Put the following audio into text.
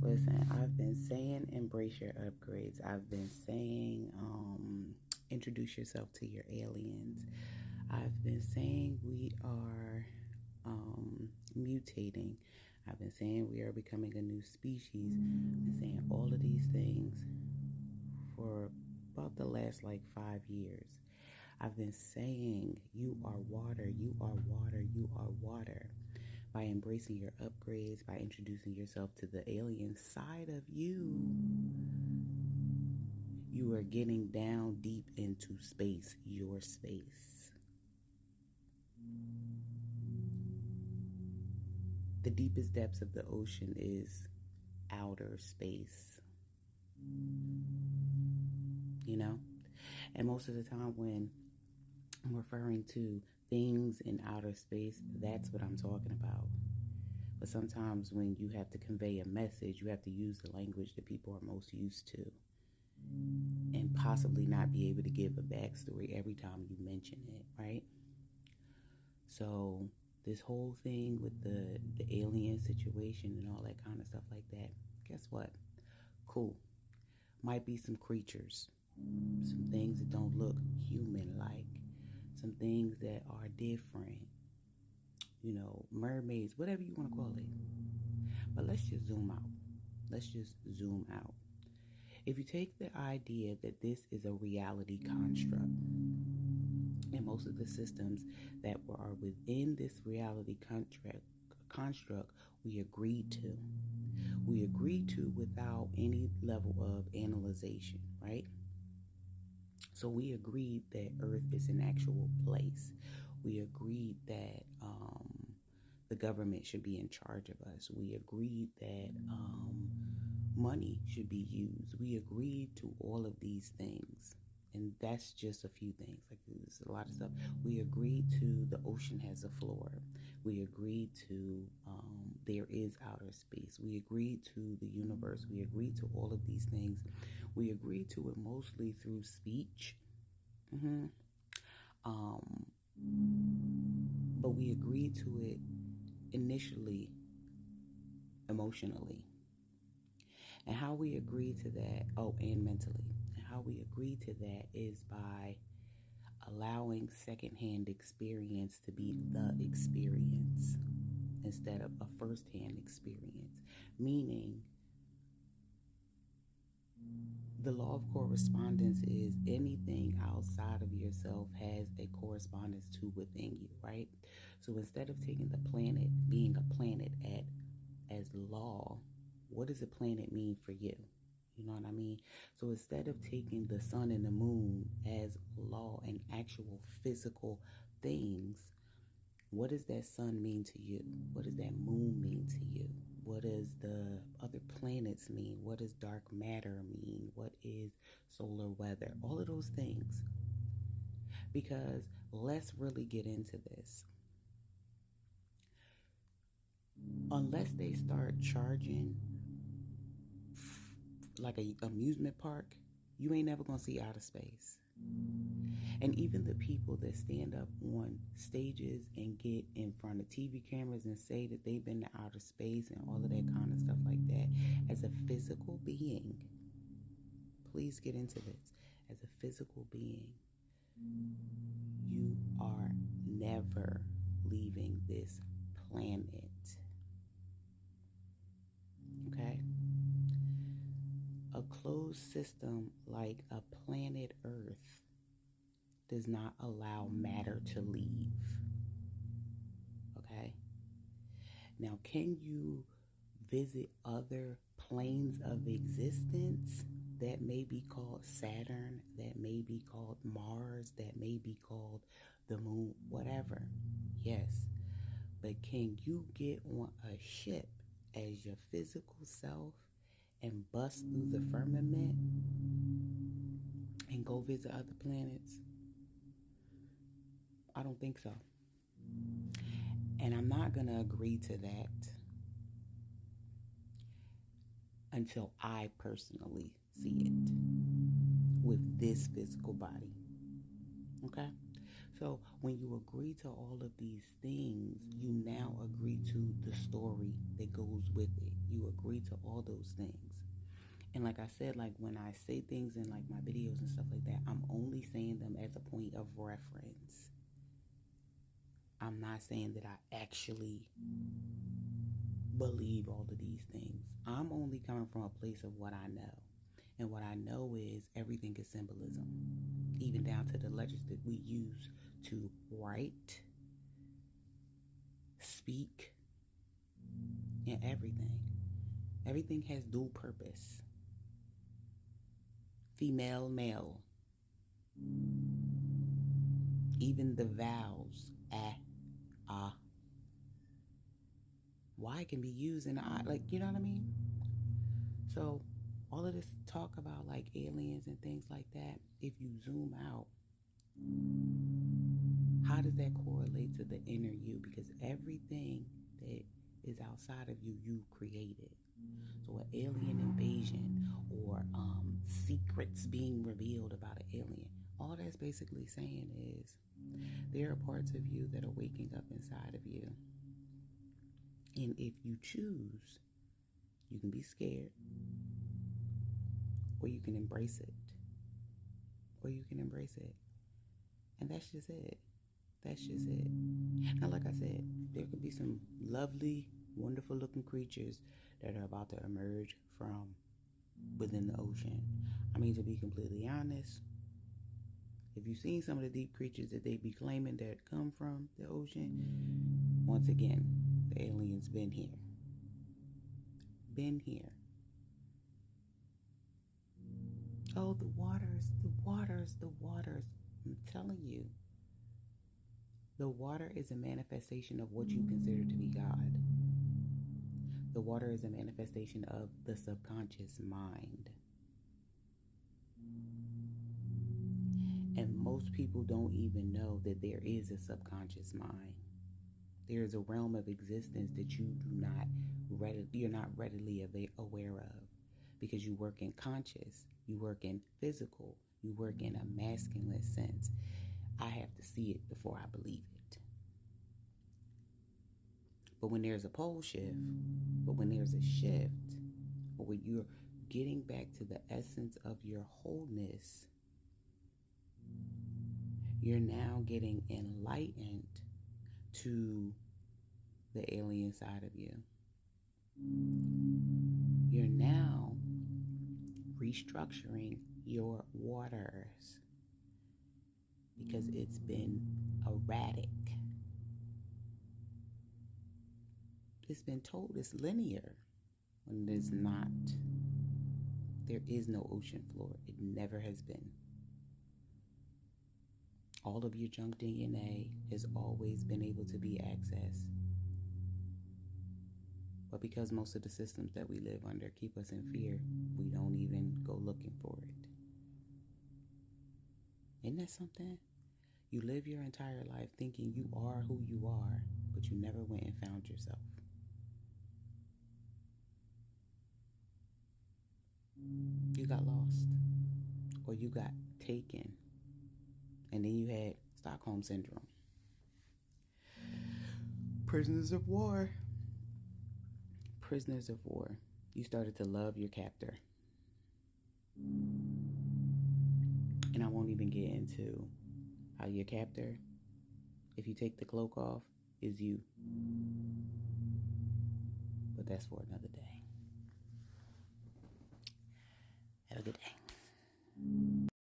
Listen, I've been saying embrace your upgrades. I've been saying introduce yourself to your aliens. I've been saying we are mutating. I've been saying we are becoming a new species. I've been saying all of these things for about the last like 5 years. I've been saying you are water, you are water, you are water. By embracing your upgrades, by introducing yourself to the alien side of you, you are getting down deep into space, your space. The deepest depths of the ocean is outer space, you know? And most of the time, when I'm referring to things in outer space, that's what I'm talking about. But sometimes when you have to convey a message, you have to use the language that people are most used to and possibly not be able to give a backstory every time you mention it, right? So this whole thing with the alien situation and all that kind of stuff like that, guess what? Cool. Might be some creatures, some things that don't look human-like, some things that are different, mermaids, whatever you want to call it. But let's just zoom out. Let's just zoom out. If you take the idea that this is a reality construct, and most of the systems that are within this reality construct, we agreed to. We agreed to without any level of analyzation, right? So we agreed that Earth is an actual place. We agreed that the government should be in charge of us. We agreed that money should be used. We agreed to all of these things. And that's just a few things. Like, there's a lot of stuff. We agreed to the ocean has a floor. We agreed to there is outer space. We agreed to the universe. We agreed to all of these things. We agreed to it mostly through speech. But we agreed to it initially emotionally. And how we agreed to that, and mentally. And how we agreed to that is by allowing secondhand experience to be the experience instead of a firsthand experience. Meaning, the law of correspondence is anything outside of yourself has a correspondence to within you, right? So instead of taking the planet, being a planet as law, what does a planet mean for you? You know what I mean? So instead of taking the sun and the moon as law and actual physical things, what does that sun mean to you? What does that moon mean to you? What does the other planets mean? What does dark matter mean? What is solar weather? All of those things. Because let's really get into this. Unless they start charging like a amusement park, you ain't never gonna see outer space. And even the people that stand up on stages and get in front of TV cameras and say that they've been to outer space and all of that kind of stuff like that, as a physical being, please get into this. As a physical being, you are never leaving this planet. Okay? A closed system like a planet Earth does not allow matter to leave. Okay? Now, can you visit other planes of existence that may be called Saturn, that may be called Mars, that may be called the moon, whatever? Yes. But can you get on a ship as your physical self and bust through the firmament and go visit other planets? I don't think so. And I'm not going to agree to that until I personally see it with this physical body. Okay? So when you agree to all of these things, you now agree to the story that goes with it. You agree to all those things. And like I said, like when I say things in like my videos and stuff like that, I'm only saying them as a point of reference. I'm not saying that I actually believe all of these things. I'm only coming from a place of what I know. And what I know is everything is symbolism, even down to the letters that we use to write, speak, and everything. Everything has dual purpose. Female, male. Even the vowels, ah. Why can be used in I, like, you know what I mean? So all of this talk about like aliens and things like that, if you zoom out, how does that correlate to the inner you? Because everything that is outside of you, you created. So an alien invasion or secrets being revealed about an alien, all that's basically saying is there are parts of you that are waking up inside of you. And if you choose, you can be scared, or you can embrace it, or you can embrace it. And that's just it. That's just it. Now, like I said, there could be some lovely, wonderful looking creatures that are about to emerge from within the ocean. I mean, to be completely honest, if you've seen some of the deep creatures that they be claiming that come from the ocean, once again, the aliens been here. Been here. Oh, the waters, the waters, the waters. I'm telling you. The water is a manifestation of what you consider to be God. The water is a manifestation of the subconscious mind. And most people don't even know that there is a subconscious mind. There is a realm of existence that you're not readily aware of, because you work in conscious, you work in physical, you work in a masculine sense. I have to see it before I believe it. But when there's a pole shift, but when there's a shift, or when you're getting back to the essence of your wholeness, you're now getting enlightened to the alien side of you. You're now restructuring your waters because it's been erratic. It's been told it's linear when it is not. There is no ocean floor. It never has been. All of your junk DNA has always been able to be accessed. But because most of the systems that we live under keep us in fear, we don't even go looking for it. Isn't that something? You live your entire life thinking you are who you are, but you never went and found yourself. You got lost, or you got taken, and then you had Stockholm Syndrome. Prisoners of war. Prisoners of war. You started to love your captor. And I won't even get into how your captor, if you take the cloak off, is you. But that's for another day. Have a good day.